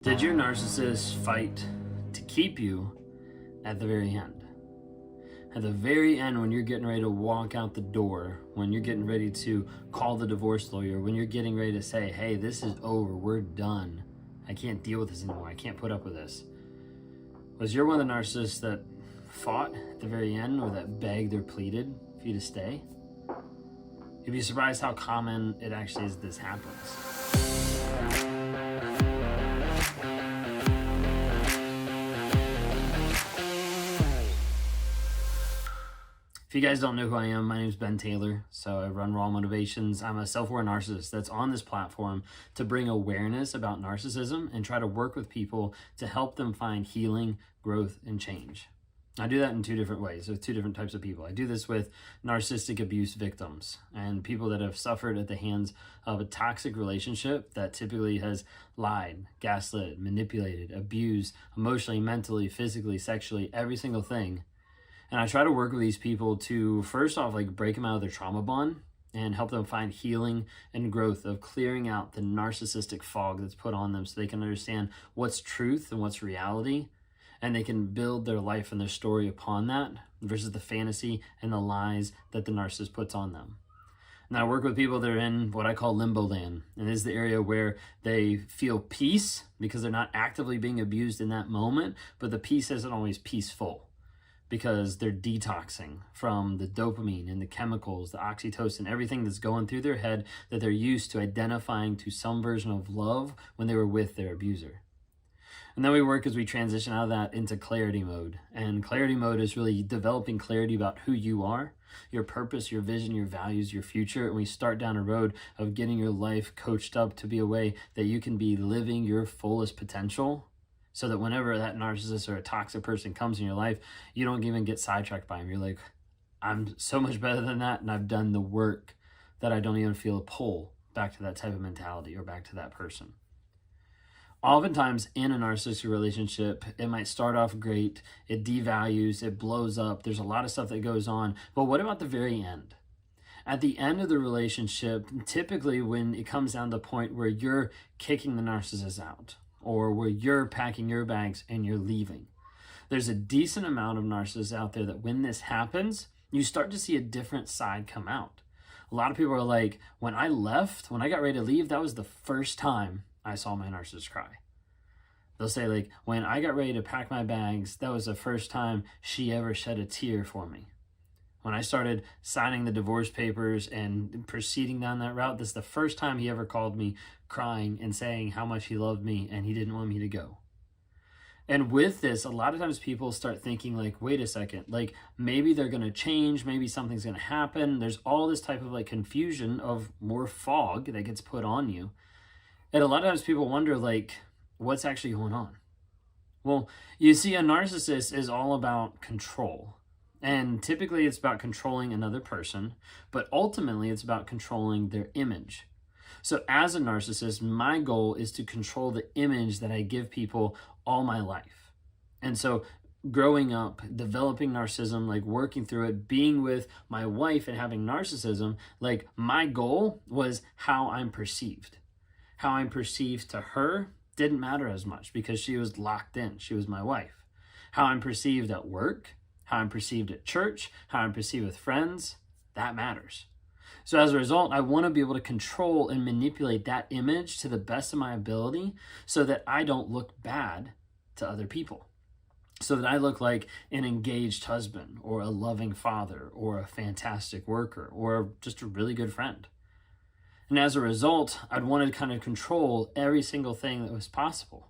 Did your narcissist fight to keep you at the very end? At the very end, when you're getting ready to walk out the door, when you're getting ready to call the divorce lawyer, when you're getting ready to say, hey, this is over, we're done. I can't deal with this anymore. I can't put up with this. Was you one of the narcissists that fought at the very end, or that begged or pleaded for you to stay? You'd be surprised how common it actually is this happens. If you guys don't know who I am, my name is Ben Taylor. So I run Raw Motivations. I'm a self-aware narcissist that's on this platform to bring awareness about narcissism and try to work with people to help them find healing, growth, and change. I do that in two different ways, with two different types of people. I do this with narcissistic abuse victims and people that have suffered at the hands of a toxic relationship that typically has lied, gaslit, manipulated, abused emotionally, mentally, physically, sexually, every single thing. And I try to work with these people to, first off, break them out of their trauma bond and help them find healing and growth of clearing out the narcissistic fog that's put on them so they can understand what's truth and what's reality, and they can build their life and their story upon that versus the fantasy and the lies that the narcissist puts on them. And I work with people that are in what I call limbo land, and this is the area where they feel peace because they're not actively being abused in that moment, but the peace isn't always peaceful, because they're detoxing from the dopamine and the chemicals, the oxytocin, everything that's going through their head that they're used to identifying to some version of love when they were with their abuser. And then we work as we transition out of that into clarity mode. And clarity mode is really developing clarity about who you are, your purpose, your vision, your values, your future. And we start down a road of getting your life coached up to be a way that you can be living your fullest potential, so that whenever that narcissist or a toxic person comes in your life, you don't even get sidetracked by them. You're like, I'm so much better than that, and I've done the work that I don't even feel a pull back to that type of mentality or back to that person. Oftentimes in a narcissistic relationship, it might start off great, it devalues, it blows up, there's a lot of stuff that goes on, but what about the very end? At the end of the relationship, typically when it comes down to the point where you're kicking the narcissist out, or where you're packing your bags and you're leaving, there's a decent amount of narcissists out there that when this happens, you start to see a different side come out. A lot of people are like, when I left, when I got ready to leave, that was the first time I saw my narcissist cry. They'll say, when I got ready to pack my bags, that was the first time she ever shed a tear for me. When I started signing the divorce papers and proceeding down that route, this is the first time he ever called me crying and saying how much he loved me and he didn't want me to go. And with this, a lot of times people start thinking wait a second, maybe they're going to change, maybe something's going to happen. There's all this type of confusion of more fog that gets put on you. And a lot of times people wonder what's actually going on? Well, you see, a narcissist is all about control. And typically it's about controlling another person, but ultimately it's about controlling their image. So as a narcissist, my goal is to control the image that I give people all my life. And so growing up, developing narcissism, working through it, being with my wife and having narcissism, my goal was how I'm perceived. How I'm perceived to her didn't matter as much because she was locked in. She was my wife. How I'm perceived at work, how I'm perceived at church, how I'm perceived with friends, that matters. So as a result, I want to be able to control and manipulate that image to the best of my ability so that I don't look bad to other people. So that I look like an engaged husband or a loving father or a fantastic worker or just a really good friend. And as a result, I'd want to kind of control every single thing that was possible.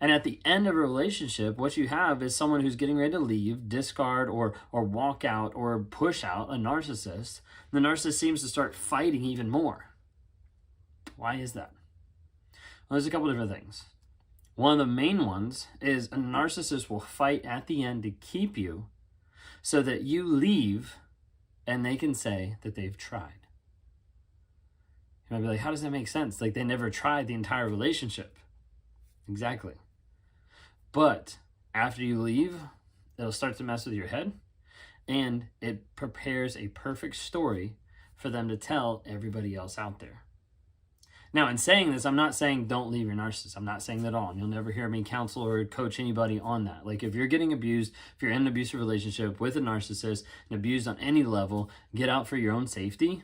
And at the end of a relationship, what you have is someone who's getting ready to leave, discard, or walk out, or push out a narcissist. The narcissist seems to start fighting even more. Why is that? Well, there's a couple different things. One of the main ones is a narcissist will fight at the end to keep you so that you leave and they can say that they've tried. You might be like, how does that make sense? They never tried the entire relationship. Exactly. But after you leave, it'll start to mess with your head, and it prepares a perfect story for them to tell everybody else out there. Now, in saying this, I'm not saying don't leave your narcissist. I'm not saying that at all. And you'll never hear me counsel or coach anybody on that. Like, if you're getting abused, if you're in an abusive relationship with a narcissist and abused on any level, get out for your own safety,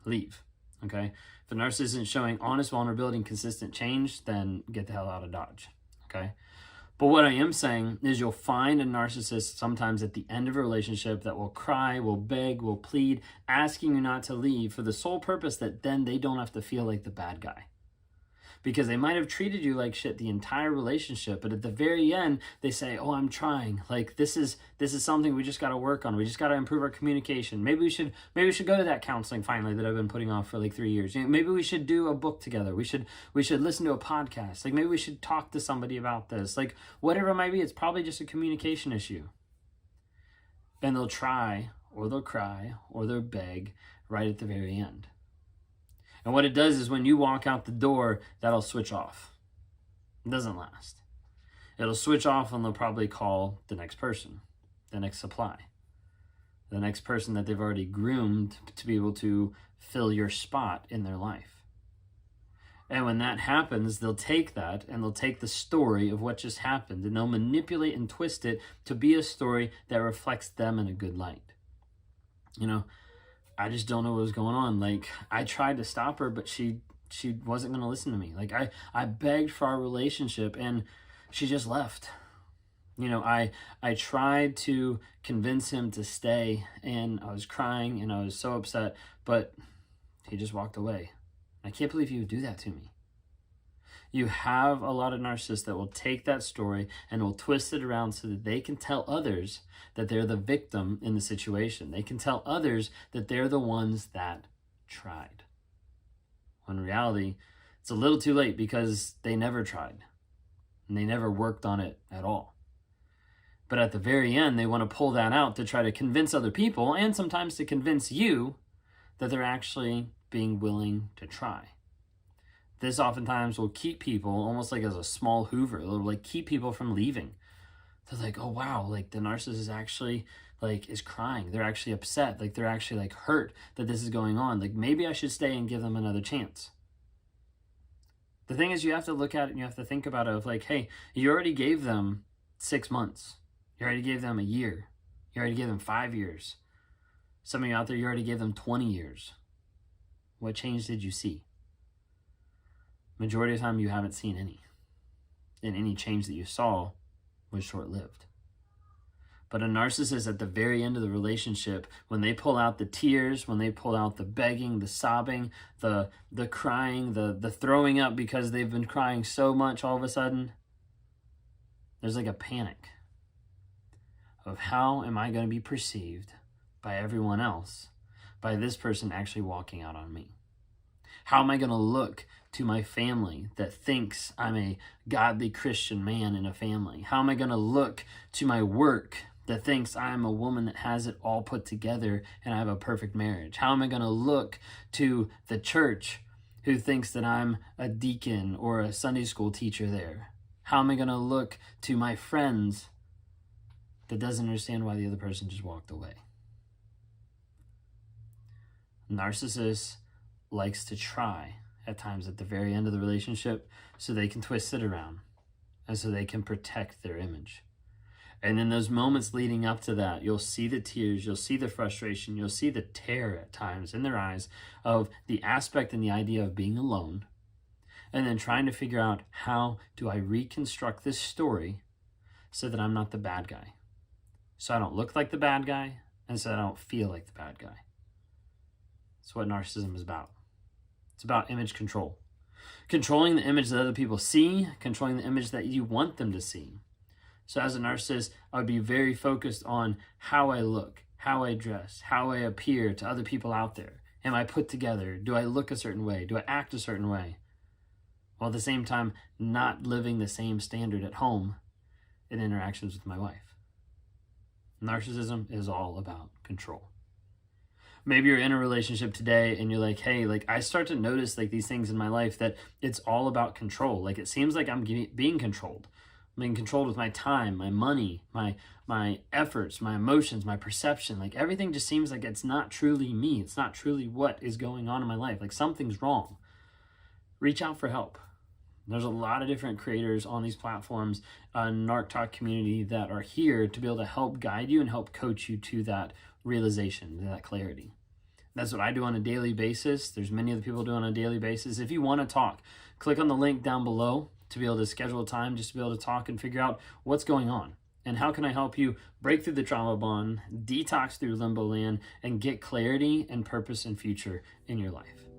leave, okay? If the narcissist isn't showing honest vulnerability and consistent change, then get the hell out of Dodge, okay? But what I am saying is you'll find a narcissist sometimes at the end of a relationship that will cry, will beg, will plead, asking you not to leave for the sole purpose that then they don't have to feel like the bad guy. Because they might have treated you like shit the entire relationship, but at the very end, they say, oh, I'm trying. Like, this is something we just got to work on. We just got to improve our communication. Maybe we should go to that counseling finally that I've been putting off for like 3 years. You know, maybe we should do a book together. We should listen to a podcast. Like, maybe we should talk to somebody about this. Like, whatever it might be, it's probably just a communication issue. And they'll try, or they'll cry, or they'll beg right at the very end. And what it does is when you walk out the door, that'll switch off. It doesn't last. It'll switch off and they'll probably call the next person, the next supply, the next person that they've already groomed to be able to fill your spot in their life. And when that happens, they'll take that and they'll take the story of what just happened and they'll manipulate and twist it to be a story that reflects them in a good light. You know, I just don't know what was going on. Like, I tried to stop her, but she wasn't going to listen to me. Like, I begged for our relationship and she just left. You know, I tried to convince him to stay and I was crying and I was so upset, but he just walked away. I can't believe he would do that to me. You have a lot of narcissists that will take that story and will twist it around so that they can tell others that they're the victim in the situation. They can tell others that they're the ones that tried. When in reality, it's a little too late because they never tried and they never worked on it at all. But at the very end, they want to pull that out to try to convince other people and sometimes to convince you that they're actually being willing to try. This oftentimes will keep people almost like as a small Hoover. It'll like keep people from leaving. They're like, oh wow, like the narcissist actually like is crying. They're actually upset. Like they're actually like hurt that this is going on. Like maybe I should stay and give them another chance. The thing is you have to look at it and you have to think about it of like, hey, you already gave them 6 months. You already gave them a year. You already gave them 5 years. Some of you out there, you already gave them 20 years. What change did you see? Majority of the time, you haven't seen any. And any change that you saw was short-lived. But a narcissist at the very end of the relationship, when they pull out the tears, when they pull out the begging, the sobbing, the crying, the throwing up because they've been crying so much all of a sudden, there's like a panic of how am I going to be perceived by everyone else by this person actually walking out on me? How am I going to look to my family that thinks I'm a godly Christian man in a family? How am I going to look to my work that thinks I'm a woman that has it all put together and I have a perfect marriage? How am I going to look to the church who thinks that I'm a deacon or a Sunday school teacher there? How am I going to look to my friends that doesn't understand why the other person just walked away? Narcissist likes to try at times at the very end of the relationship so they can twist it around and so they can protect their image. And in those moments leading up to that, you'll see the tears, you'll see the frustration, you'll see the terror at times in their eyes of the aspect and the idea of being alone, and then trying to figure out how do I reconstruct this story so that I'm not the bad guy, so I don't look like the bad guy, and so I don't feel like the bad guy. That's what narcissism is about. It's about image control. Controlling the image that other people see, controlling the image that you want them to see. So as a narcissist, I would be very focused on how I look, how I dress, how I appear to other people out there. Am I put together? Do I look a certain way? Do I act a certain way? While at the same time, not living the same standard at home in interactions with my wife. Narcissism is all about control. Maybe you're in a relationship today and you're like, hey, like I start to notice like these things in my life that it's all about control. Like it seems like I'm being controlled. I'm being controlled with my time, my money, my efforts, my emotions, my perception. Like everything just seems like it's not truly me. It's not truly what is going on in my life. Like something's wrong. reach out for help. There's a lot of different creators on these platforms, Narc Talk community, that are here to be able to help guide you and help coach you to that realization, to that clarity. That's what I do on a daily basis. There's many other people do on a daily basis. If you want to talk, click on the link down below to be able to schedule a time just to be able to talk and figure out what's going on. And how can I help you break through the trauma bond, detox through limbo land, and get clarity and purpose and future in your life?